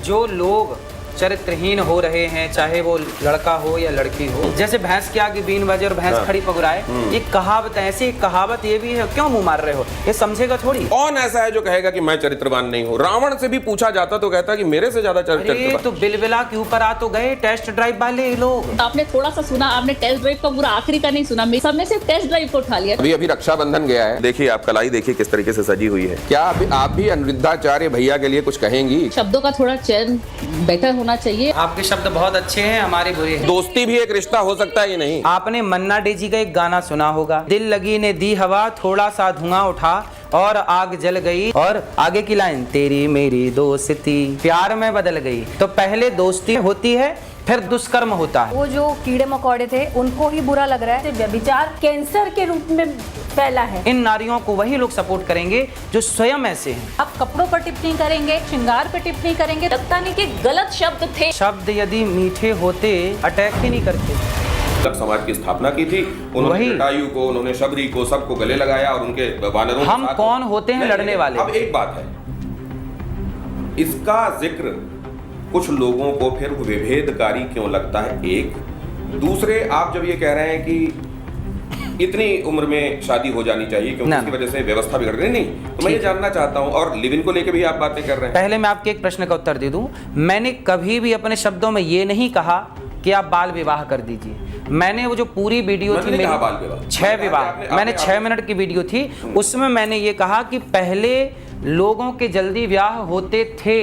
जो लोग चरित्रहीन हो रहे हैं, चाहे वो लड़का हो या लड़की हो, जैसे भैंस के आगे बीन बजे और भैंस खड़ी पगुराए, ये कहावत है। ऐसी कहावत ये भी है, क्यों मुंह मार रहे हो, ये समझेगा थोड़ी। कौन ऐसा है जो कहेगा कि मैं चरित्रवान नहीं हूँ? रावण से भी पूछा जाता तो कहता कि मेरे से ज्यादा चरित्रवान। तो बिलबिला के ऊपर आ तो गए टेस्ट ड्राइव वाले लोग। आपने थोड़ा सा सुना, आपने टेस्ट ड्राइव का पूरा आखिरी का नहीं सुना, सबने सिर्फ टेस्ट ड्राइव को उठा लिया। अभी रक्षाबंधन गया है, देखिए आप कलाई देखिए किस तरीके से सजी हुई है। क्या आप भी अनिरुद्धाचार्य भैया के लिए कुछ कहेंगी? शब्दों का थोड़ा चयन बेटर होना चाहिए। आपके शब्द बहुत अच्छे हैं, हमारे बुरे हैं। दोस्ती भी एक रिश्ता हो सकता है, ये नहीं? आपने मन्ना डे जी का एक गाना सुना होगा, दिल लगी ने दी हवा, थोड़ा सा धुआं उठा और आग जल गई, और आगे की लाइन तेरी मेरी दोस्ती प्यार में बदल गई। तो पहले दोस्ती होती है, फिर दुष्कर्म होता है। वो जो कीड़े मकोड़े थे उनको ही बुरा लग रहा है, व्यभिचार कैंसर के रूप में फैला है। इन नारियों को वही लोग सपोर्ट करेंगे जो स्वयं ऐसे हैं। आप कपड़ों पर टिप्पणी करेंगे, श्रृंगार पर टिप्पणी करेंगे, लगता नहीं कि गलत शब्द थे। शब्द यदि मीठे होते अटैक ही नहीं करते। तक समाज की स्थापना की थी उन्होंने, जटायु को, उन्होंने शबरी को, सबको गले लगाया और उनके वानरों हम कौन होते हैं लड़ने वाले? अब एक बात है, इसका जिक्र कुछ लोगों को फिर विभेदकारी क्यों लगता है? एक दूसरे, आप जब ये कह रहे हैं कि इतनी उम्र में शादी हो जानी चाहिए क्योंकि इसकी वजह से व्यवस्था बिगड़ रही, नहीं, तो मैं ये जानना चाहता हूं, और लिव इन को लेकर भी आप बातें कर रहे हैं। पहले मैं आपके एक प्रश्न का उत्तर दे दूं, मैंने कभी भी अपने शब्दों में ये नहीं कहा कि आप बाल विवाह कर दीजिए। मैंने वो जो पूरी वीडियो थी मेरी 6 विवाह, मैंने 6 मिनट की वीडियो थी, उसमें मैंने ये कहा कि पहले लोगों के जल्दी ब्याह होते थे।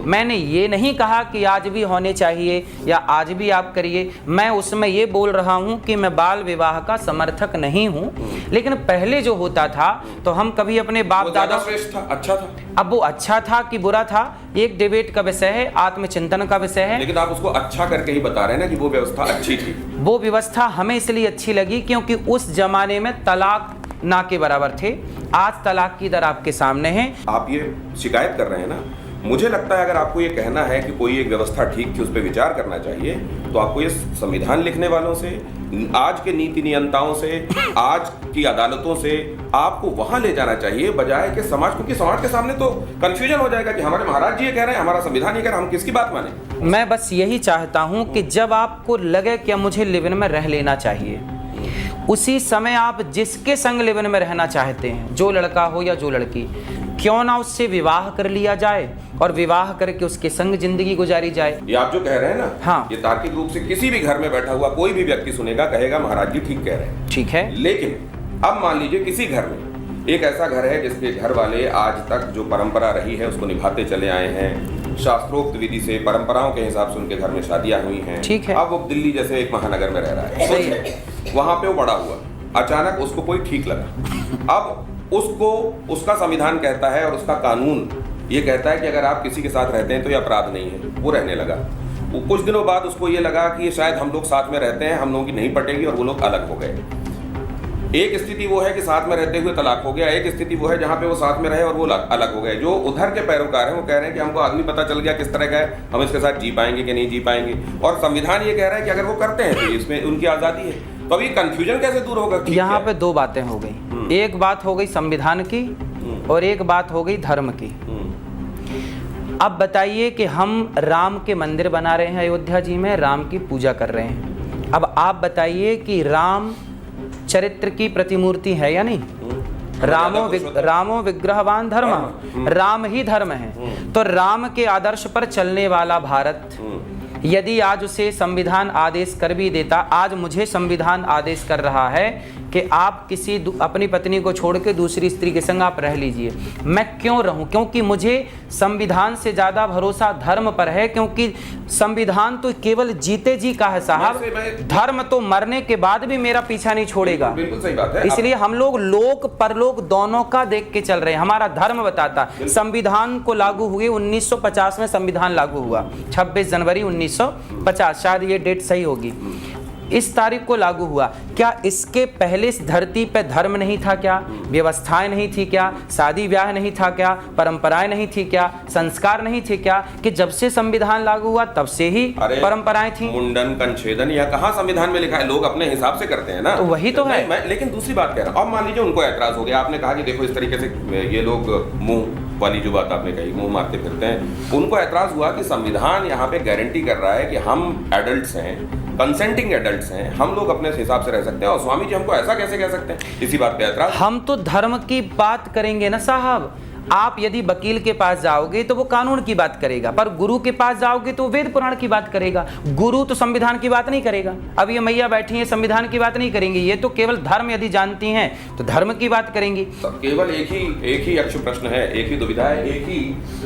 मैंने ये नहीं कहा कि आज भी होने चाहिए या आज भी आप करिए। मैं उसमें ये बोल रहा हूं कि मैं बाल विवाह का समर्थक नहीं हूं, लेकिन पहले जो होता था तो हम कभी अपने बाप दादा, अच्छा था, अब वो अच्छा था कि बुरा था, एक डिबेट का विषय है, आत्मचिंतन का विषय है। लेकिन आप उसको अच्छा करके ही बता रहे हैं ना कि वो व्यवस्था अच्छी थी। वो व्यवस्था हमें इसलिए अच्छी लगी क्योंकि उस जमाने में तलाक ना के बराबर थे। आज तलाक की दर आपके सामने है। आप ये शिकायत कर रहे हैं ना, मुझे लगता है अगर आपको ये कहना है कि कोई एक व्यवस्था ठीक थी, उस पर विचार करना चाहिए, तो आपको ये संविधान लिखने वालों से, आज के नीति नियंताओं से, आज की अदालतों से आपको वहां ले जाना चाहिए, बजाय कि समाज, क्योंकि समाज के सामने तो कंफ्यूजन हो जाएगा कि हमारे महाराज जी ये कह रहे हैं, हमारा संविधान ये कह रहा है, हम किसकी बात माने? मैं बस यही चाहता हूं कि जब आपको लगे कि मुझे लिव इन में रह लेना चाहिए, उसी समय आप जिसके संग लिव इन में रहना चाहते हैं, जो लड़का हो या जो लड़की, क्यों ना उससे विवाह कर लिया जाए और विवाह करके उसके संग जिंदगी गुजारी जाए। ये आप जो कह रहे हैं ना, हाँ, ये तार्किक रूप से किसी भी घर में बैठा हुआ कोई भी व्यक्ति सुनेगा, कहेगा महाराज जी ठीक कह रहे हैं, ठीक है। लेकिन अब मान लीजिए किसी घर में एक ऐसा घर है जिसके घर वाले आज तक जो परंपरा रही है उसको निभाते चले आए हैं, शास्त्रोक्त विधि से, परंपराओं के हिसाब से उनके घर में शादियां हुई हैं, ठीक है। अब वो दिल्ली जैसे एक महानगर में रह रहा है, सही है, वहां पे वो बड़ा हुआ, अचानक उसको कोई ठीक लगा, अब उसको उसका संविधान कहता है और उसका कानून ये कहता है कि अगर आप किसी के साथ रहते हैं तो ये अपराध नहीं है, वो रहने लगा। वो कुछ दिनों बाद उसको ये लगा कि शायद हम लोग साथ में रहते हैं, हम लोगों की नहीं पटेगी, और वो लोग अलग हो गए। एक स्थिति वो है कि साथ में रहते हुए तलाक हो गया, एक स्थिति वो है जहाँ पे वो साथ में रहे और वो अलग हो गए। जो उधर के पैरोकार हैं वो कह रहे हैं कि हमको आदमी पता चल गया किस तरह का है, हम इसके साथ जी पाएंगे कि नहीं जी पाएंगे, और संविधान ये कह रहा है कि अगर वो करते हैं तो इसमें उनकी आज़ादी है। तो अभी कंफ्यूजन कैसे दूर होगा? यहाँ पे 2 बातें हो गई, एक बात हो गई संविधान की और एक बात हो गई धर्म की। अब बताइए कि हम राम के मंदिर बना रहे हैं अयोध्या जी में, राम की पूजा कर रहे हैं। अब आप बताइए कि राम चरित्र की प्रतिमूर्ति है या नहीं? रामो विग्रहवान धर्म, राम ही धर्म है। तो राम के आदर्श पर चलने वाला भारत यदि आज उसे संविधान आदेश कर भी देता, आज मुझे संविधान आदेश कर रहा है कि आप किसी अपनी पत्नी को छोड़ के दूसरी स्त्री के संग आप रह लीजिए, मैं क्यों रहूं? क्योंकि मुझे संविधान से ज्यादा भरोसा धर्म पर है, क्योंकि संविधान तो केवल जीते जी का है साहब, धर्म तो मरने के बाद भी मेरा पीछा नहीं छोड़ेगा। बिल्कुल सही बात है। इसलिए हम लोग लोक परलोक दोनों का देख के चल रहे हैं। हमारा धर्म बताता, संविधान को लागू हुए 1950 में संविधान लागू हुआ, 26 जनवरी 1950, शायद ये डेट सही होगी, इस तारीख को लागू हुआ। क्या इसके पहले इस धरती पे धर्म नहीं था क्या? व्यवस्थाएं नहीं थी क्या? शादी ब्याह नहीं था क्या? परंपराएं नहीं थी क्या? संस्कार नहीं थे क्या? कि जब से संविधान लागू हुआ तब से ही परंपराएं थी। मुंडन कंछेदन या कहाँ संविधान में लिखा है? लोग अपने हिसाब से करते हैं ना, तो वही तो है। मैं लेकिन दूसरी बात कह रहा हूँ, अब मान लीजिए उनको ऐतराज हो गया, आपने कहा कि देखो इस तरीके से ये लोग मुंह वाली जो बात आपने कही, मुंह मारते फिरते हैं, उनको एतराज़ हुआ कि संविधान यहाँ पे गारंटी कर रहा है कि हम एडल्ट्स हैं, कंसेंटिंग एडल्ट्स हैं, हम लोग अपने हिसाब से रह सकते हैं, और स्वामी जी हमको ऐसा कैसे कह सकते हैं? इसी बात पे एतराज़। हम तो धर्म की बात करेंगे ना साहब। आप यदि वकील के पास जाओगे तो वो कानून की बात करेगा, पर गुरु के पास जाओगे तो वेद पुराण की बात करेगा। गुरु तो संविधान की बात नहीं करेगा। अब ये मैया बैठी हैं, संविधान की बात नहीं करेंगी, ये तो केवल धर्म यदि जानती हैं तो धर्म की बात करेंगी। केवल एक ही यक्ष प्रश्न है, एक ही दुविधा है, एक ही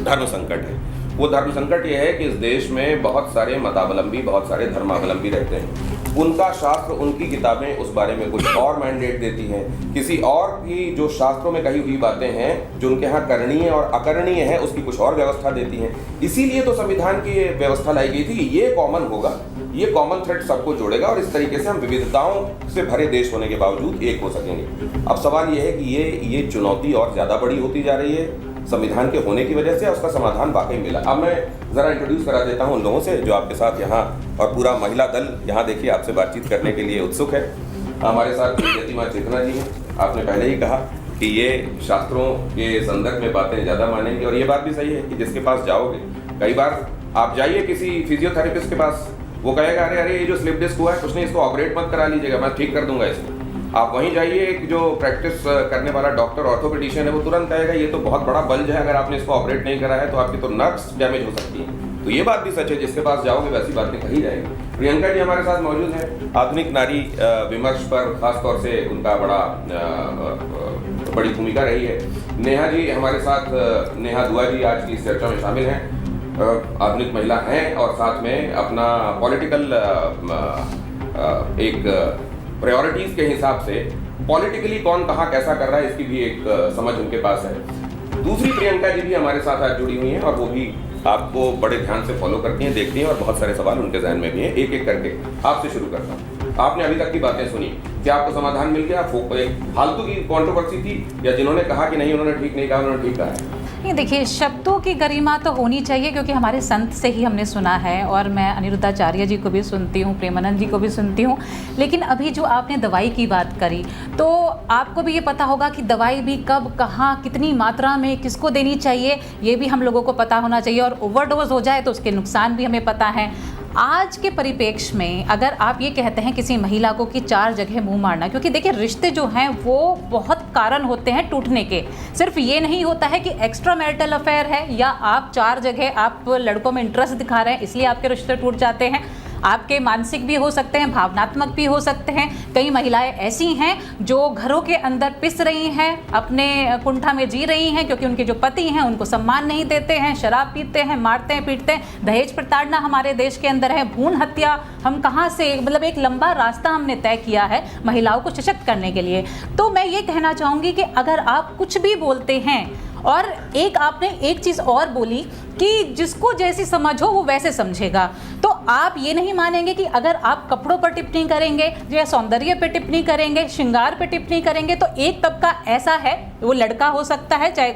धर्म संकट है। वो धर्म संकट ये है कि इस देश में बहुत सारे मतावलंबी, बहुत सारे धर्मावलंबी रहते हैं। उनका शास्त्र, उनकी किताबें उस बारे में कुछ और मैंडेट देती हैं, किसी और की जो शास्त्रों में कही हुई बातें हैं जो उनके यहाँ करणीय और अकरणीय है उसकी कुछ और व्यवस्था देती हैं। इसीलिए तो संविधान की ये व्यवस्था लाई गई थी। ये कॉमन होगा, ये कॉमन थ्रेड सबको जोड़ेगा, और इस तरीके से हम विविधताओं से भरे देश होने के बावजूद एक हो सकेंगे। अब सवाल ये है कि ये चुनौती और ज़्यादा बड़ी होती जा रही है संविधान के होने की वजह से, उसका समाधान वाकई मिला। अब मैं ज़रा इंट्रोड्यूस करा देता हूं उन लोगों से जो आपके साथ यहाँ, और पूरा महिला दल यहाँ देखिए आपसे बातचीत करने के लिए उत्सुक है। हमारे साथ यतिमा चेतना जी हैं। आपने पहले ही कहा कि ये शास्त्रों के संदर्भ में बातें ज़्यादा मानेंगे, और ये बात भी सही है कि जिसके पास जाओगे, कई बार आप जाइए किसी फिजियोथेरेपिस्ट के पास, वो कहेगा अरे ये जो स्लिप डिस्क हुआ है कुछ नहीं, इसको ऑपरेट मत करा लीजिएगा, मैं ठीक कर दूंगा इसको। आप वहीं जाइए, एक जो प्रैक्टिस करने वाला डॉक्टर ऑर्थोपेडिशियन है वो तुरंत कहेगा ये तो बहुत बड़ा बल्ज है, अगर आपने इसको ऑपरेट नहीं करा है तो आपकी तो नर्व्स डैमेज हो सकती है। तो ये बात भी सच है, जिसके पास जाओगे वैसी बातें कही जाएंगी। प्रियंका जी हमारे साथ मौजूद हैं, आधुनिक नारी विमर्श पर खास तौर से उनका बड़ी भूमिका रही है। नेहा जी हमारे साथ, नेहा दुआ जी आज की इस चर्चा में शामिल हैं, आधुनिक महिला हैं और साथ में अपना पॉलिटिकल एक प्रायोरिटीज के हिसाब से पॉलिटिकली कौन कहाँ कैसा कर रहा है इसकी भी एक समझ उनके पास है। दूसरी प्रियंका जी भी हमारे साथ आज जुड़ी हुई हैं और वो भी आपको बड़े ध्यान से फॉलो करती हैं, देखती हैं, और बहुत सारे सवाल उनके जहन में भी हैं। एक एक करके आपसे शुरू करता हूँ। आपने अभी तक की बातें सुनी, क्या आपको समाधान मिल गया? फालतू की कंट्रोवर्सी थी, या जिन्होंने कहा कि नहीं उन्होंने ठीक नहीं कहा, उन्होंने ठीक कहा है? नहीं, देखिए, शब्दों की गरिमा तो होनी चाहिए क्योंकि हमारे संत से ही हमने सुना है, और मैं अनिरुद्धाचार्य जी को भी सुनती हूँ, प्रेमानंद जी को भी सुनती हूँ। लेकिन अभी जो आपने दवाई की बात करी, तो आपको भी ये पता होगा कि दवाई भी कब, कहाँ, कितनी मात्रा में किसको देनी चाहिए, ये भी हम लोगों को पता होना चाहिए, और ओवरडोज हो जाए तो उसके नुकसान भी हमें पता है। आज के परिप्रेक्ष्य में अगर आप ये कहते हैं किसी महिला को कि 4 जगह मुंह मारना, क्योंकि देखिए रिश्ते जो हैं वो बहुत कारण होते हैं टूटने के, सिर्फ ये नहीं होता है कि एक्स्ट्रा मैरिटल अफेयर है या आप 4 जगह आप लड़कों में इंटरेस्ट दिखा रहे हैं इसलिए आपके रिश्ते टूट जाते हैं। आपके मानसिक भी हो सकते हैं, भावनात्मक भी हो सकते हैं। कई महिलाएं ऐसी हैं जो घरों के अंदर पिस रही हैं, अपने कुंठा में जी रही हैं क्योंकि उनके जो पति हैं उनको सम्मान नहीं देते हैं, शराब पीते हैं, मारते हैं, पीटते हैं। दहेज प्रताड़ना हमारे देश के अंदर है, भ्रूण हत्या, हम कहाँ से, मतलब एक लंबा रास्ता हमने तय किया है महिलाओं को सशक्त करने के लिए। तो मैं ये कहना चाहूँगी कि अगर आप कुछ भी बोलते हैं, और एक आपने एक चीज़ और बोली कि जिसको जैसी समझ हो वो वैसे समझेगा, तो आप ये नहीं मानेंगे कि अगर आप कपड़ों पर टिप्पणी करेंगे या सौंदर्य पे टिप्पणी करेंगे, श्रृंगार पे टिप्पणी करेंगे, तो एक तबका ऐसा है, वो लड़का हो सकता है चाहे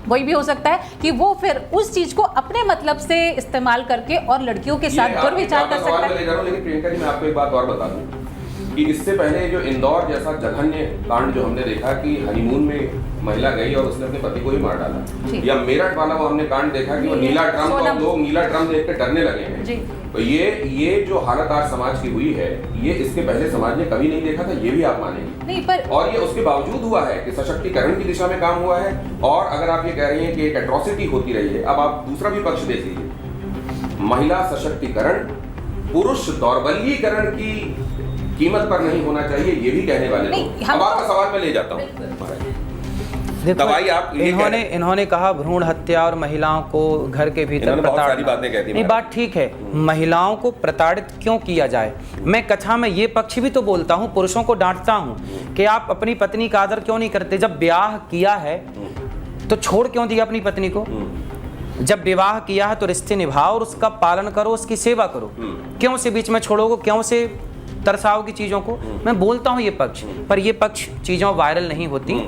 कोई भी हो सकता है, कि वो फिर उस चीज़ को अपने मतलब से इस्तेमाल करके और लड़कियों के साथ दुर्विचार कर सकता है। लेकिन प्रियंका जी मैं आपको एक बात और बता दूं कि इससे पहले जो इंदौर जैसा जघन्य कांड जो हमने देखा कि हनीमून में महिला गई और उसने अपने पति को ही मार डाला, या मेरठ वाला वो हमने कांड देखा कि वो नीला ड्रम, और लोग नीला ड्रम देख के डरने लगे हैं। तो ये जो हालत आज समाज की हुई है, ये इसके पहले समाज ने कभी नहीं देखा था, ये भी आप मानेंगे नहीं, पर और ये उसके बावजूद हुआ है कि सशक्तिकरण की दिशा में काम हुआ है। और अगर आप ये कह रही हैं कि एक एट्रोसिटी होती रही है, अब आप दूसरा भी पक्ष देख लीजिए। महिला सशक्तिकरण पुरुष दौर्बल्यीकरण की कीमत पर नहीं होना चाहिए, ये भी कहने वाले लोग। अब आपका सवाल मैं ले जाता हूँ। दवाई आप इन्होंने कहा भ्रूण हत्या और महिलाओं को घर के भीतर प्रताड़ना, नहीं, बात ठीक है, महिलाओं को प्रताड़ित क्यों किया जाए। मैं कथा में ये पक्ष भी तो बोलता हूँ, पुरुषों को डांटता हूँ कि आप अपनी पत्नी का आदर क्यों नहीं करते। जब ब्याह किया है तो छोड़ क्यों दिया अपनी पत्नी को। जब विवाह किया है तो रिश्ते निभाओ और उसका पालन करो, उसकी सेवा करो। क्यों से बीच में छोड़ोगे, क्यों से तरसाओ की चीज़ों को। मैं बोलता हूँ ये पक्ष, पर ये पक्ष चीज़ों वायरल नहीं होती।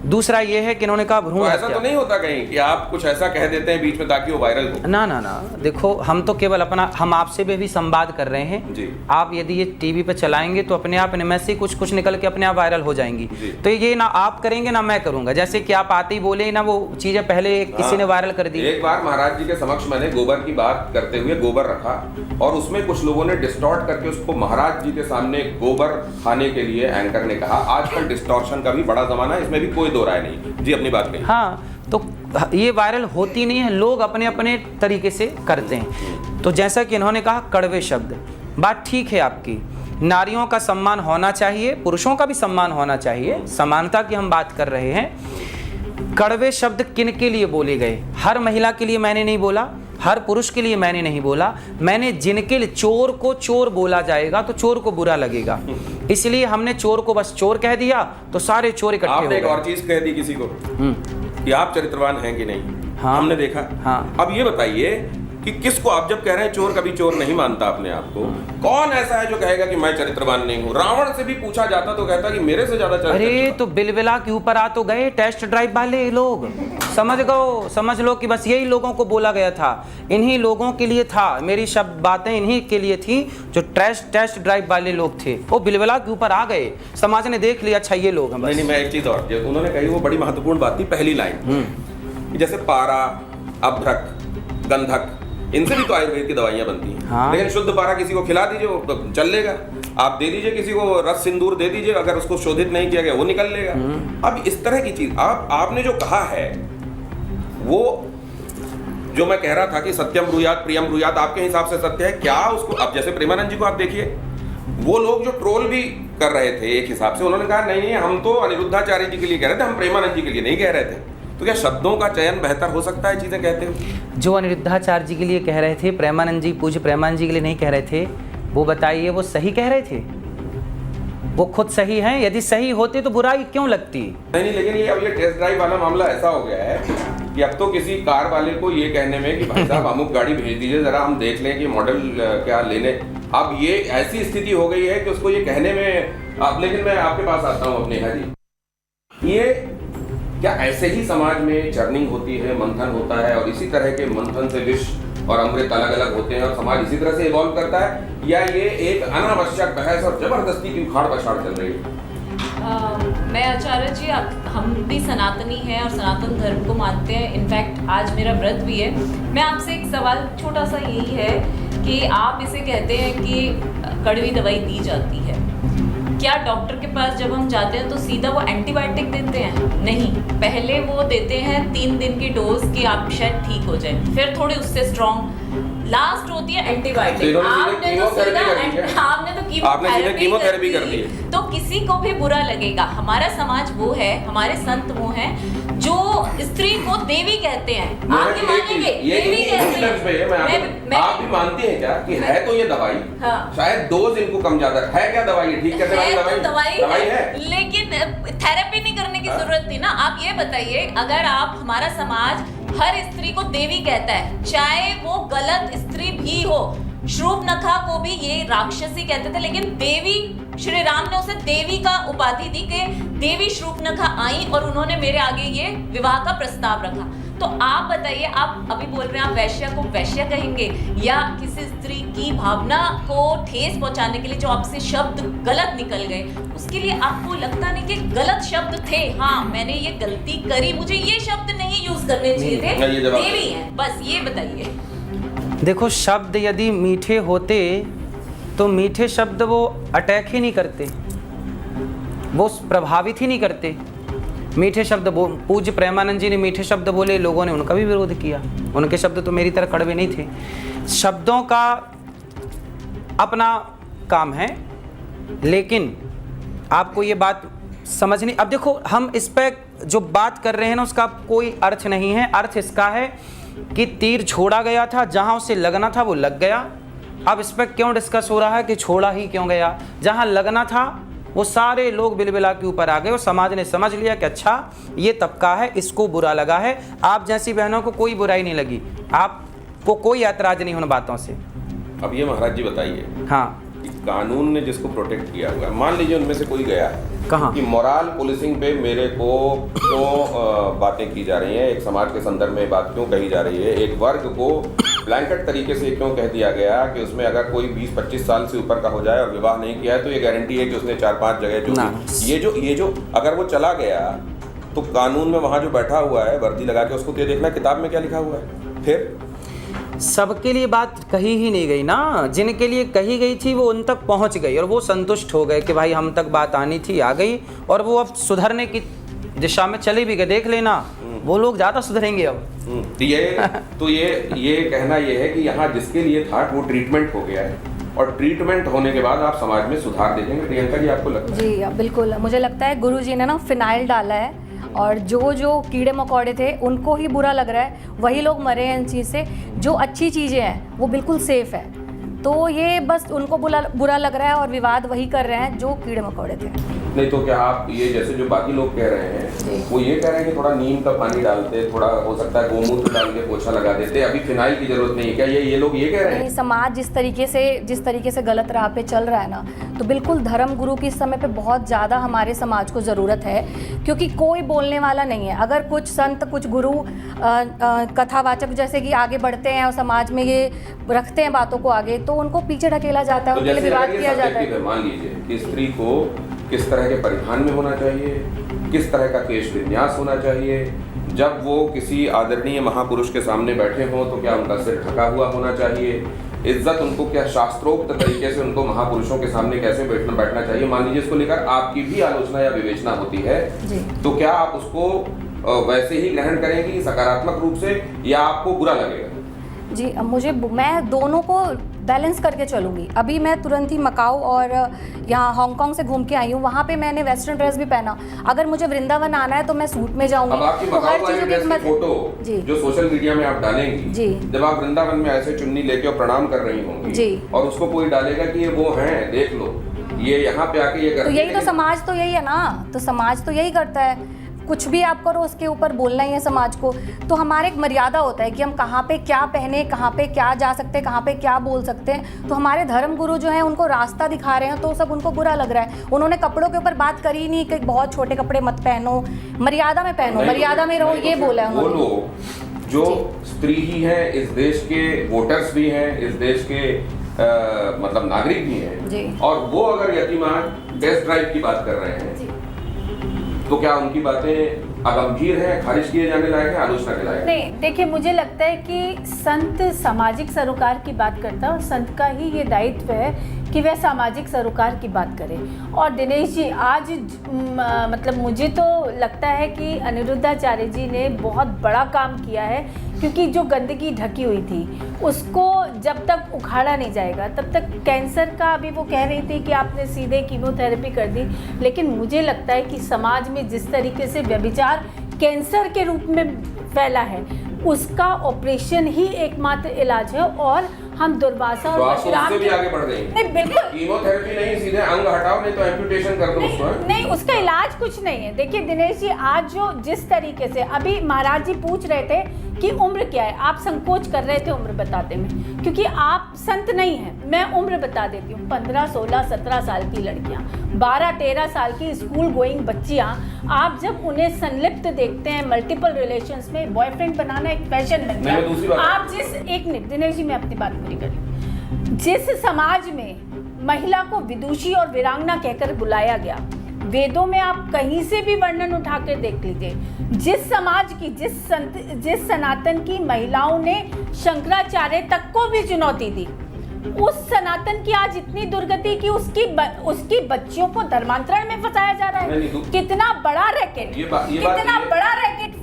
दूसरा ये है कि इन्होंने कहा भ्रूण तो ऐसा हत्या। तो नहीं होता कहीं कि आप कुछ ऐसा कह देते हैं बीच में ताकि वो वायरल हो? ना ना ना, देखो हम तो केवल अपना, हम आपसे भी संवाद कर रहे हैं जी। आप यदि ये टीवी पे चलाएंगे तो अपने आप इनमें से कुछ कुछ निकल के अपने आप वायरल हो जाएंगी। जी। तो ये ना आप करेंगे ना मैं करूंगा, जैसे कि आप आते ही बोले ना वो चीजें पहले किसी ने वायरल कर दी। एक बार महाराज जी के समक्ष मैंने गोबर की बात करते हुए गोबर रखा और उसमें कुछ लोगों ने डिस्टॉर्ट करके उसको महाराज जी के सामने गोबर खाने के लिए एंकर ने कहा। आजकल डिस्टॉर्शन का भी बड़ा जमाना है, इसमें भी कोई दो राय नहीं। जी अपनी बात कही। हाँ, तो ये वायरल होती नहीं है, लोग अपने अपने तरीके से करते हैं। तो जैसा कि इन्होंने कहा कड़वे शब्द, बात ठीक है आपकी, नारियों का सम्मान होना चाहिए, पुरुषों का भी सम्मान होना चाहिए, समानता की हम बात कर रहे हैं। कड़वे शब्द किन के लिए बोले गए? हर महिला के लिए मैंने नहीं बोला, हर पुरुष के लिए मैंने नहीं बोला, मैंने जिनके लिए, चोर को चोर बोला जाएगा तो चोर को बुरा लगेगा, इसलिए हमने चोर को बस चोर कह दिया तो सारे चोर इकट्ठे हो आपने एक गए। और चीज कह दी किसी को कि आप चरित्रवान हैं कि नहीं। हाँ। हमने देखा। हाँ। अब ये बताइए कि किसको आप जब कह रहे हैं चोर कभी चोर नहीं मानता अपने आप को, कौन ऐसा है जो कहेगा कि मैं चरित्रवान नहीं हूँ? रावण से भी पूछा जाता तो कहता कि मेरे से ज्यादा अरे चरित्र। तो बिलबिला के ऊपर आ तो गए टेस्ट ड्राइव वाले लोग, समझ लो कि बस यही लोगों को बोला गया था, इन्हीं लोगों के लिए था, मेरी शब्द बातें इन्हीं के लिए थी जो टेस्ट ड्राइव वाले लोग थे, वो बिलबिला के ऊपर आ गए, समाज ने देख लिया अच्छा ये लोग हैं बस। नहीं, मैं एक चीज और, जो उन्होंने कही वो बड़ी महत्वपूर्ण बात थी, पहली लाइन कि जैसे पारा, अभ्रक, गंधक, इनसे भी तो आयुर्वेद की दवाइयां बनती हैं। हाँ। लेकिन शुद्ध पारा किसी को खिला दीजिए वो तो चल लेगा, आप दे दीजिए किसी को रस सिंदूर दे दीजिए, अगर उसको शोधित नहीं किया गया वो निकल लेगा। अब इस तरह की चीज आपने जो कहा है वो, जो मैं कह रहा था कि सत्यम ब्रूयात प्रियम ब्रूयात, आपके हिसाब से सत्य है क्या उसको? अब जैसे प्रेमानंद जी को आप देखिए, वो लोग जो ट्रोल भी कर रहे थे एक हिसाब से, उन्होंने कहा नहीं हम तो अनिरुद्धाचार्य जी के लिए कह रहे थे, हम प्रेमानंद जी के लिए नहीं कह रहे थे। तो क्या शब्दों का चयन बेहतर हो सकता है चीजें कहते हुए? जो अनिरुद्धाचार्य जी के लिए कह रहे थे, प्रेमानंद जी, पूज्य प्रेमानंद जी के लिए नहीं कह रहे थे, वो बताइए वो सही कह रहे थे? वो खुद सही हैं? यदि सही होते तो बुराई क्यों लगती? नहीं, लेकिन ये अब ये टेस्ट ड्राइव वाला मामला ऐसा हो गया है कि अब तो किसी कार वाले को ये कहने में कि भाई साहब अमुक गाड़ी भेज दीजिए जरा हम देख लें कि मॉडल क्या लेने, अब ये ऐसी स्थिति हो गई है कि उसको ये कहने में अब, लेकिन मैं आपके पास आता हूँ अपने जी, ये क्या ऐसे ही समाज में चर्निंग होती है, मंथन होता है और इसी तरह के मंथन से विष और अमृत अलग अलग होते हैं और समाज इसी तरह से इवॉल्व करता है, या ये एक अनावश्यक बहस और जबरदस्ती की उखाड़ पछाड़ चल रही है? मैं आचार्य जी, हम भी सनातनी हैं और सनातन धर्म को मानते हैं। इनफैक्ट आज मेरा व्रत भी है। मैं आपसे एक सवाल छोटा सा यही है कि आप इसे कहते हैं कि कड़वी दवाई दी जाती है, क्या डॉक्टर के पास जब हम जाते हैं तो सीधा वो एंटीबायोटिक देते हैं? नहीं, पहले वो देते हैं 3 दिन की डोज कि आप शायद ठीक हो जाए, फिर थोड़ी उससे स्ट्रॉन्ग, लास्ट होती है एंटीबायोटिक। आपने तो कीमोथेरेपी कर दी है। तो किसी को भी बुरा लगेगा। हमारा समाज वो है, हमारे संत वो हैं जो स्त्री को देवी कहते हैं। आप ये मानेंगे? देवी कहते हैं। आप भी मानती हैं क्या कि है तो ये दवाई, शायद डोज इनको कम ज्यादा है? क्या दवाई है? ठीक कहते हैं दवाई है, लेकिन थेरेपी नहीं करने की जरूरत थी ना। आप ये बताइए, अगर आप, हमारा समाज हर स्त्री को देवी कहता है, चाहे वो गलत स्त्री भी हो, शूर्पणखा को भी ये राक्षसी कहते थे, लेकिन देवी, श्री राम ने उसे देवी का उपाधि दी कि देवी शूर्पणखा आई और उन्होंने मेरे आगे ये विवाह का प्रस्ताव रखा। तो आप बताइए, आप अभी बोल रहे हैं आप वैश्य को वैश्य कहेंगे, या किसी स्त्री की भावना को ठेस पहुंचाने के लिए जो आपसे शब्द गलत निकल गए, उसके लिए आपको लगता नहीं कि गलत शब्द थे? हाँ, मैंने ये गलती करी, मुझे ये शब्द नहीं यूज करने चाहिए थे, देवी है, बस ये बताइए। देखो, शब्द यदि मीठे होते तो मीठे शब्द वो अटैक ही नहीं करते, वो प्रभावित ही नहीं करते। मीठे शब्द पूज्य प्रेमानंद जी ने मीठे शब्द बोले, लोगों ने उनका भी विरोध किया, उनके शब्द तो मेरी तरह कड़वे नहीं थे। शब्दों का अपना काम है, लेकिन आपको ये बात समझनी। अब देखो, हम इस पर जो बात कर रहे हैं ना, उसका कोई अर्थ नहीं है। अर्थ इसका है कि तीर छोड़ा गया था, जहां उसे लगना था वो लग गया। अब इस पर क्यों डिस्कस हो रहा है कि छोड़ा ही क्यों गया? जहां लगना था वो सारे लोग बिलबिला के ऊपर आ गए और समाज ने समझ लिया कि अच्छा ये तबका है, इसको बुरा लगा है। आप जैसी बहनों को कोई बुराई नहीं लगी, आपको कोई ऐतराज नहीं उन बातों से। अब ये महाराज जी बताइए, हाँ, कि कानून ने जिसको प्रोटेक्ट किया हुआ है, मान लीजिए उनमें से कोई गया कहाँ? कि मोरल पुलिसिंग पे मेरे को क्यों बातें की जा रही हैं, एक समाज के संदर्भ में बात क्यों कही जा रही है, एक वर्ग को ब्लैंकेट तरीके से क्यों कह दिया गया कि उसमें अगर कोई 20-25 साल से ऊपर का हो जाए और विवाह नहीं किया है तो ये गारंटी है कि उसने 4-5 जगह ये जो अगर वो चला गया तो कानून में वहाँ जो बैठा हुआ है वर्दी लगा के, उसको तो ये देखना किताब में क्या लिखा हुआ है। फिर सबके लिए बात कही ही नहीं गई ना, जिनके लिए कही गई थी वो उन तक पहुंच गई और वो संतुष्ट हो गए कि भाई हम तक बात आनी थी, आ गई, और वो अब सुधरने की दिशा में चले भी गए। देख लेना वो लोग ज़्यादा सुधरेंगे अब। तो ये कहना ये है कि यहाँ जिसके लिए था वो ट्रीटमेंट हो गया है और ट्रीटमेंट होने के बाद आप समाज में सुधार देखेंगे। प्रियंका जी, आपको लगता है? जी बिल्कुल, मुझे लगता है गुरुजी ने ना फिनाइल डाला है और जो कीड़े मकोड़े थे उनको ही बुरा लग रहा है, वही लोग मरे हैं इन चीज़ से। जो अच्छी चीज़ें हैं वो बिल्कुल सेफ है, तो ये बस उनको बुरा लग रहा है और विवाद वही कर रहे हैं जो कीड़े मकोड़े थे। नहीं तो क्या आप ये जैसे जो बाकी लोग कह रहे हैं वो ये कह रहे हैं कि थोड़ा नीम का पानी डालते, थोड़ा हो सकता है गोमूत्र डाल के पोछा लगा देते, अभी फिनाइल की जरूरत नहीं है, क्या ये लोग ये कह रहे हैं? समाज जिस तरीके से गलत राह पे चल रहा है ना, तो बिल्कुल धर्म गुरु की इस समय पे बहुत ज़्यादा हमारे समाज को ज़रूरत है, क्योंकि कोई बोलने वाला नहीं है। अगर कुछ संत, कुछ गुरु कथावाचक जैसे कि आगे बढ़ते हैं और समाज में ये रखते हैं बातों को आगे, तो उनको पीछे ढकेला जाता है, उनके लिए विवाद किया जाता है। मान लीजिए कि स्त्री को किस तरह के परिधान में होना चाहिए, किस तरह का केश विन्यास होना चाहिए, जब वो किसी आदरणीय महापुरुष के सामने बैठे हों तो क्या उनका सिर ढका हुआ होना चाहिए, इज्जत उनको क्या शास्त्रोक्त तरीके से उनको महापुरुषों के सामने कैसे बैठना चाहिए। मान लीजिए इसको लेकर आपकी भी आलोचना या विवेचना होती है तो क्या आप उसको वैसे ही ग्रहण करेंगी सकारात्मक रूप से या आपको बुरा लगेगा? जी, मैं दोनों को बैलेंस करके चलूँगी। अभी मैं तुरंत ही मकाऊ और यहाँ हांगकांग से घूम के आई हूँ, वहाँ पे मैंने वेस्टर्न ड्रेस भी पहना। अगर मुझे वृंदावन आना है तो मैं सूट में जाऊँगी। अब आपकी मकाऊ वाली ड्रेस की फोटो जो सोशल मीडिया में आप डालेंगी, जब आप वृंदावन में ऐसे चुन्नी लेके और प्रणाम कर रही होंगी और उसको कोई डालेगा कि ये वो हैं, देख लो ये यहाँ पे आके ये कर, तो यही तो समाज तो यही है ना, तो समाज तो यही करता है, कुछ भी आप करो उसके ऊपर बोलना ही है समाज को। तो हमारे एक मर्यादा होता है कि हम कहाँ पे क्या पहने, कहाँ पे क्या जा सकते हैं, कहाँ पे क्या बोल सकते हैं। तो हमारे धर्म गुरु जो हैं उनको रास्ता दिखा रहे हैं तो सब उनको बुरा लग रहा है। उन्होंने कपड़ों के ऊपर बात करी ही नहीं कि बहुत छोटे कपड़े मत पहनो, मर्यादा में पहनो, मर्यादा में रहो, ये बोला है उन्होंने। वो लोग जो स्त्री ही हैं, इस देश के वोटर्स भी हैं, इस देश के मतलब नागरिक भी हैं, और वो अगर यतीमान टेस्ट ड्राइव की बात कर रहे हैं तो क्या उनकी बातें अगंभीर हैं, खारिज किए जाने लायक है, आलोचना के लायक? नहीं, देखिए मुझे लगता है कि संत सामाजिक सरोकार की बात करता है और संत का ही ये दायित्व है कि वह सामाजिक सरोकार की बात करें। और दिनेश जी आज मतलब मुझे तो लगता है कि अनिरुद्धाचार्य जी ने बहुत बड़ा काम किया है, क्योंकि जो गंदगी ढकी हुई थी उसको जब तक उखाड़ा नहीं जाएगा तब तक कैंसर का, अभी वो कह रही थी कि आपने सीधे कीमोथेरेपी कर दी, लेकिन मुझे लगता है कि समाज में जिस तरीके से व्यभिचार कैंसर के रूप में फैला है उसका ऑपरेशन ही एकमात्र इलाज है। और हम दुर्वासा और परशुराम से भी आगे बढ़ गए। नहीं, बिल्कुल कीमोथेरेपी नहीं, सीधे अंग हटाओ, नहीं तो एम्पुटेशन कर दो उसको। नहीं, उसका इलाज कुछ नहीं है। देखिए दिनेश जी, आज जो जिस तरीके से अभी महाराज जी पूछ रहे थे कि उम्र क्या है, आप संकोच कर रहे थे उम्र बताते में, क्योंकि आप संत नहीं हैं। मैं उम्र बता देती हूँ, 15, 16, 17 साल की लड़कियाँ, 12, 13 साल की स्कूल गोइंग बच्चियाँ, आप जब उन्हें संलिप्त देखते हैं मल्टीपल रिलेशंस में, बॉयफ्रेंड बनाना एक फैशन बन गया। आप जिस, एक मिनट दिनेश जी, मैं अपनी बात पूरी करी, जिस समाज में महिला को विदुषी और वीरांगना कहकर बुलाया गया, वेदों में आप कहीं से भी वर्णन उठा कर देख लीजिए, जिस समाज की, जिस सनातन की महिलाओं ने शंकराचार्य तक को भी चुनौती दी, उस सनातन की आज इतनी दुर्गति की उसकी बच्चियों को धर्मांतरण में फंसाया जा रहा है। कितना बड़ा रैकेट, कितना बड़ा रैकेट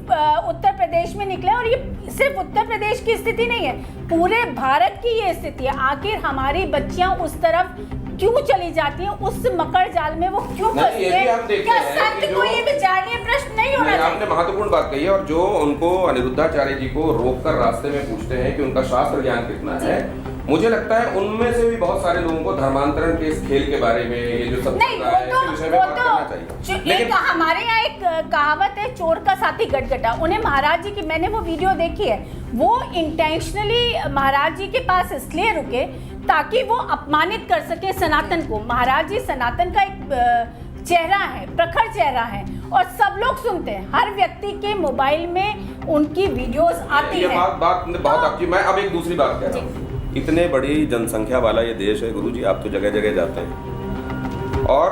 उत्तर प्रदेश में निकला। और ये सिर्फ उत्तर प्रदेश की स्थिति नहीं है, पूरे भारत की ये स्थिति है। आखिर हमारी बच्चियां उस तरफ क्यों चली जाती हैं, उस मकर जाल में वो क्यों फंसती हैं? क्या संत को ये विचारणीय प्रश्न नहीं होना चाहिए? आपने महत्वपूर्ण बात कही है, और जो उनको अनिरुद्धाचार्य जी को रोककर रास्ते में पूछते हैं कि उनका शास्त्र ज्ञान कितना है, मुझे लगता है उनमें से भी बहुत सारे लोगों को धर्मांतरण के इस खेल के बारे में, ये जो सब नहीं, इसके विषय में बात करना चाहिए। लेकिन हमारे यहाँ एक कहावत है, चोर का साथी गटगटा। उन्हें महाराज जी की, मैंने वो वीडियो देखी है, वो इंटेंशनली महाराज जी के पास इसलिए रुके ताकि वो अपमानित कर सके सनातन को। महाराज जी सनातन का एक चेहरा है, प्रखर चेहरा है, और सब लोग सुनते हैं। हर व्यक्ति के मोबाइल में उनकी वीडियोस आती ये है। बात बहुत अच्छी। मैं अब एक दूसरी बात कह रहा हूँ, इतने बड़ी जनसंख्या वाला ये देश है गुरुजी, आप तो जगह जगह जाते हैं और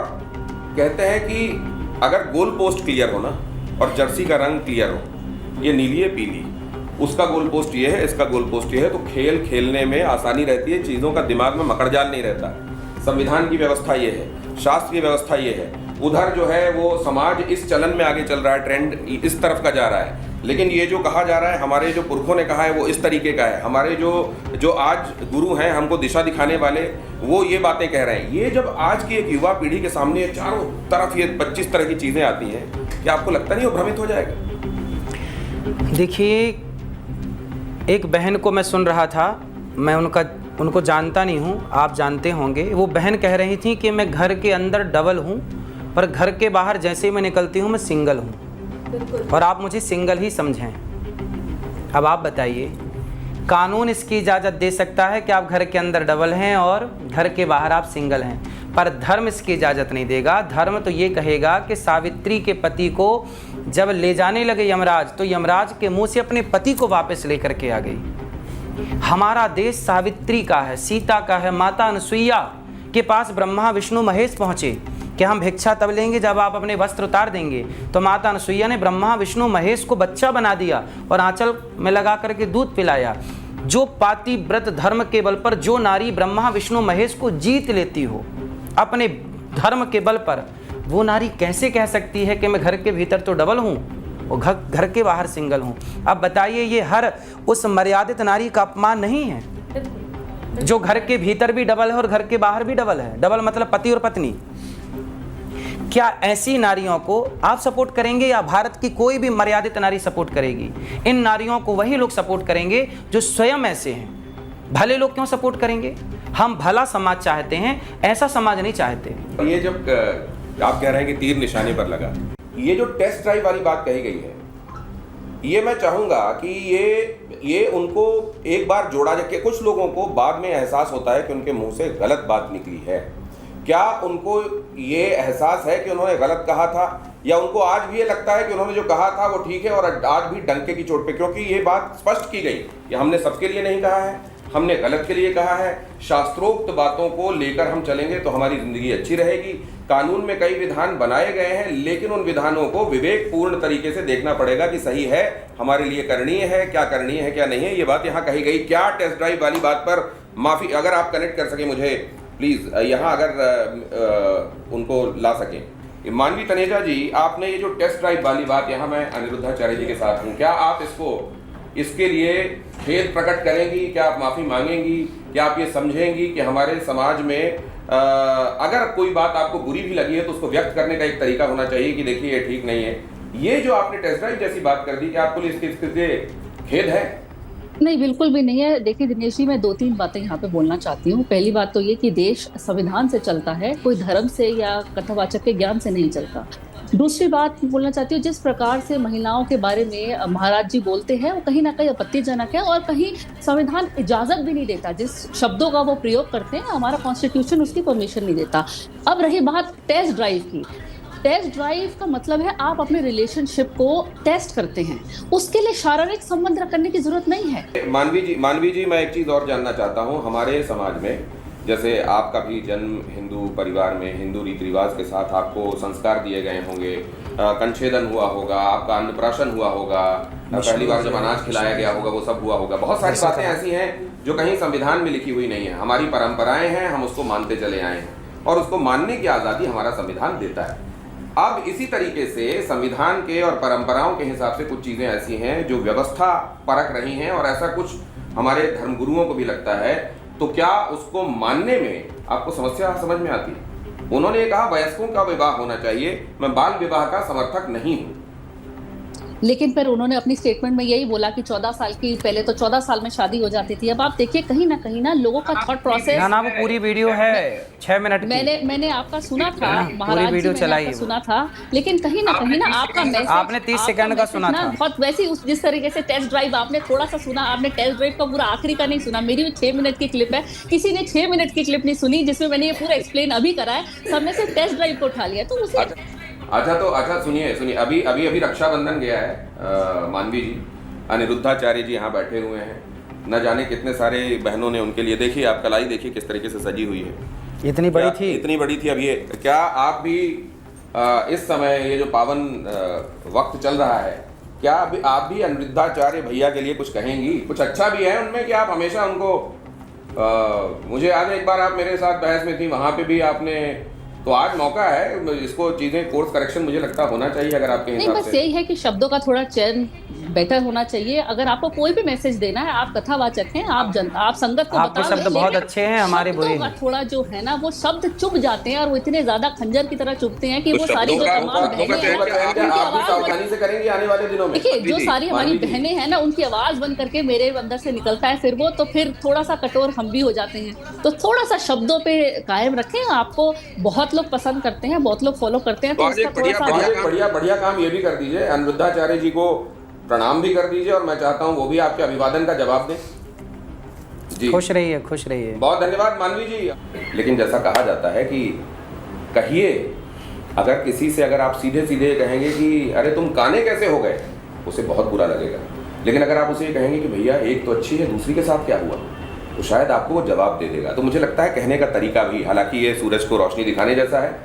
कहते हैं कि अगर गोल पोस्ट क्लियर हो ना और जर्सी का रंग क्लियर हो, ये नीली है पीली, उसका गोल पोस्ट ये है, इसका गोल पोस्ट ये है, तो खेल खेलने में आसानी रहती है, चीज़ों का दिमाग में मकड़जाल नहीं रहता। संविधान की व्यवस्था ये है, शास्त्र की व्यवस्था ये है। उधर जो है वो समाज इस चलन में आगे चल रहा है, ट्रेंड इस तरफ का जा रहा है, लेकिन ये जो कहा जा रहा है हमारे जो पुरखों ने कहा है वो इस तरीके का है। हमारे जो आज गुरु हैं, हमको दिशा दिखाने वाले, वो ये बातें कह रहे हैं। ये जब आज की एक युवा पीढ़ी के सामने चारों तरफ ये 25 तरह की चीज़ें आती हैं, क्या आपको लगता नहीं वो भ्रमित हो जाएगा? देखिए, एक बहन को मैं सुन रहा था, मैं उनको जानता नहीं हूँ, आप जानते होंगे। वो बहन कह रही थी कि मैं घर के अंदर डबल हूँ, पर घर के बाहर जैसे ही मैं निकलती हूँ मैं सिंगल हूँ, और आप मुझे सिंगल ही समझें। अब आप बताइए, कानून इसकी इजाज़त दे सकता है कि आप घर के अंदर डबल हैं और घर के बाहर आप सिंगल हैं, पर धर्म इसकी इजाज़त नहीं देगा। धर्म तो ये कहेगा कि सावित्री के पति को जब ले जाने लगे यमराज, तो यमराज के मुंह से अपने पति को वापस लेकर के आ गई। हमारा देश सावित्री का है, सीता का है। माता अनसुईया के पास ब्रह्मा विष्णु महेश पहुँचे कि हम भिक्षा तब लेंगे जब आप अपने वस्त्र उतार देंगे, तो माता अनसुईया ने ब्रह्मा विष्णु महेश को बच्चा बना दिया और आंचल में लगा करके दूध पिलाया। जो पाति व्रत धर्म के बल पर जो नारी ब्रह्मा विष्णु महेश को जीत लेती हो अपने धर्म के बल पर, वो नारी कैसे कह सकती है कि मैं घर के भीतर तो डबल हूँ और घर के बाहर सिंगल हूँ? अब बताइए, ये हर उस मर्यादित नारी का अपमान नहीं है जो घर के भीतर भी डबल है और घर के बाहर भी डबल है? डबल मतलब पति और पत्नी। क्या ऐसी नारियों को आप सपोर्ट करेंगे या भारत की कोई भी मर्यादित नारी सपोर्ट करेगी? इन नारियों को वही लोग सपोर्ट करेंगे जो स्वयं ऐसे हैं। भले लोग क्यों सपोर्ट करेंगे? हम भला समाज चाहते हैं, ऐसा समाज नहीं चाहते। ये जब आप कह रहे हैं कि तीर निशाने पर लगा, ये जो टेस्ट ड्राइव वाली बात कही गई है, ये मैं चाहूँगा कि ये उनको एक बार जोड़ा जाके, कुछ लोगों को बाद में एहसास होता है कि उनके मुंह से गलत बात निकली है। क्या उनको ये एहसास है कि उन्होंने गलत कहा था, या उनको आज भी ये लगता है कि उन्होंने जो कहा था वो ठीक है और आज भी डंके की चोट पे? क्योंकि ये बात स्पष्ट की गई कि हमने सबके लिए नहीं कहा है, हमने गलत के लिए कहा है। शास्त्रोक्त बातों को लेकर हम चलेंगे तो हमारी जिंदगी अच्छी रहेगी। कानून में कई विधान बनाए गए हैं, लेकिन उन विधानों को विवेकपूर्ण तरीके से देखना पड़ेगा कि सही है, हमारे लिए करणीय है, क्या करणीय है क्या नहीं है। ये बात यहाँ कही गई। क्या टेस्ट ड्राइव वाली बात पर माफ़ी, अगर आप कनेक्ट कर सके मुझे प्लीज़, यहाँ अगर उनको ला सकें। मानवी तनेजा जी, आपने ये जो टेस्ट ड्राइव वाली बात, यहाँ मैं अनिरुद्धाचार्य जी के साथ हूँ, क्या आप इसके लिए खेद प्रकट करेंगी? क्या आप माफ़ी मांगेंगी? क्या आप ये समझेंगी कि हमारे समाज में अगर कोई बात आपको बुरी भी लगी है तो उसको व्यक्त करने का एक तरीका होना चाहिए कि देखिए ये ठीक नहीं है? ये जो आपने टेस्ट ड्राइव जैसी बात कर दी, क्या आपको इसके खेद है? नहीं, बिल्कुल भी नहीं है। देखिए दिनेश जी, मैं 2-3 बातें यहाँ पे बोलना चाहती हूँ। पहली बात तो ये कि देश संविधान से चलता है, कोई धर्म से या कथावाचक के ज्ञान से नहीं चलता। दूसरी बात बोलना चाहती हूँ, जिस प्रकार से महिलाओं के बारे में महाराज जी बोलते हैं वो कहीं ना कहीं आपत्तिजनक है, और कहीं संविधान इजाजत भी नहीं देता। जिस शब्दों का वो प्रयोग करते हैं, हमारा कॉन्स्टिट्यूशन उसकी परमिशन नहीं देता। अब रही बात टेस्ट ड्राइव की, टेस्ट ड्राइव का मतलब है आप अपने रिलेशनशिप को टेस्ट करते हैं, उसके लिए शारीरिक संबंध करने की जरूरत नहीं है। मानवी जी, मैं एक चीज़ और जानना चाहता हूँ। हमारे समाज में, जैसे आपका भी जन्म हिंदू परिवार में, हिंदू रीति रिवाज के साथ आपको संस्कार दिए गए होंगे, कंछेदन हुआ होगा, आपका अन्नप्राशन हुआ होगा, पहली बार जब अनाज खिलाया गया होगा, वो सब हुआ होगा। बहुत सारी बातें ऐसी हैं जो कहीं संविधान में लिखी हुई नहीं है। हमारी परंपराएं हैं, हम उसको मानते चले आए हैं और उसको मानने की आज़ादी हमारा संविधान देता है। अब इसी तरीके से संविधान के और परंपराओं के हिसाब से कुछ चीज़ें ऐसी हैं जो व्यवस्था परख रही हैं, और ऐसा कुछ हमारे धर्मगुरुओं को भी लगता है, तो क्या उसको मानने में आपको समस्या समझ में आती है? उन्होंने कहा वयस्कों का विवाह होना चाहिए, मैं बाल विवाह का समर्थक नहीं हूँ। लेकिन फिर उन्होंने अपनी स्टेटमेंट में यही बोला कि 14 साल की, पहले तो 14 साल में शादी हो जाती थी। अब आप देखिए कहीं ना लोगों का थॉट प्रोसेस, ना वो पूरी वीडियो है 6 मिनट की। मैंने आपका सुना था पूरी महाराज वीडियो जी, चलाई मैंने आपका वो। सुना था, लेकिन कहीं ना आपका मैसेज, आपने 30 सेकंड का सुना था। बहुत वैसे ही जिस तरीके से टेस्ट ड्राइव आपने थोड़ा सा सुना, आपने टेस्ट ड्राइव का पूरा आखिरी का नहीं सुना। मेरी भी 6 मिनट की क्लिप है, किसी ने 6 मिनट की क्लिप नहीं सुनी जिसमें मैंने ये पूरा एक्सप्लेन अभी करा है, सबने सिर्फ टेस्ट ड्राइव को उठा लिया। तो उसे अच्छा सुनिए अभी रक्षाबंधन गया है मानवी जी, अनिरुद्धाचार्य जी यहाँ बैठे हुए हैं, न जाने कितने सारे बहनों ने उनके लिए, देखिए आप कलाई देखिए किस तरीके से सजी हुई है, इतनी बड़ी थी। इतनी बड़ी थी। अब ये क्या आप भी इस समय ये जो पावन वक्त चल रहा है, क्या आप भी अनिरुद्धाचार्य भैया के लिए कुछ कहेंगी? कुछ अच्छा भी है उनमें कि आप हमेशा उनको मुझे याद है एक बार आप मेरे साथ बहस में थी, वहाँ पे भी आपने, तो आज मौका है, इसको चीजें कोर्स करेक्शन मुझे लगता होना चाहिए अगर आपके नहीं, हिसाब बस से। यही है कि शब्दों का थोड़ा चयन बेटर होना चाहिए। अगर आपको कोई भी मैसेज देना है, आप कथावाचक हैं, आप संगत को आपके बता शब्द रहे हैं, बहुत लेकिन अच्छे हैं, हमारे बुरे शब्दों हैं। का थोड़ा जो है ना, वो शब्द चुभ जाते हैं और वो इतने ज्यादा खंजर की तरह चुभते हैं कि तो वो सारी जो शब्दों तमाम का बहनें हैं, आप भी उनकी आवाज सावधानी से करेंगे आने वाले दिनों में। देखिए, जो जी, सारी हमारी मानवी जी। बहनें हैं ना, उनकी आवाज बन करके मेरे अंदर से निकलता है फिर वो, तो फिर थोड़ा सा कठोर हम भी हो जाते हैं। तो थोड़ा सा शब्दों पे कायम रखें। आपको बहुत लोग पसंद करते हैं, बहुत लोग फॉलो करते हैं, तो आज इसका एक थोड़ा सा बढ़िया काम ये भी कर दीजिए, अनिरुद्धाचार्य जी को प्रणाम भी कर दीजिए, और मैं चाहता हूँ वो भी आपके अभिवादन का जवाब दें। जी, खुश रहिए। बहुत धन्यवाद मानवी जी। लेकिन जैसा कहा जाता है कि कहिए, अगर किसी से अगर आप सीधे सीधे कहेंगे कि अरे तुम काने कैसे हो गए, उसे बहुत बुरा लगेगा। लेकिन अगर आप उसे ये कहेंगे कि भैया एक तो अच्छी है, दूसरी के साथ क्या हुआ, तो शायद आपको वो जवाब दे देगा। तो मुझे लगता है कहने का तरीका भी, हालांकि ये सूरज को रोशनी दिखाने जैसा है,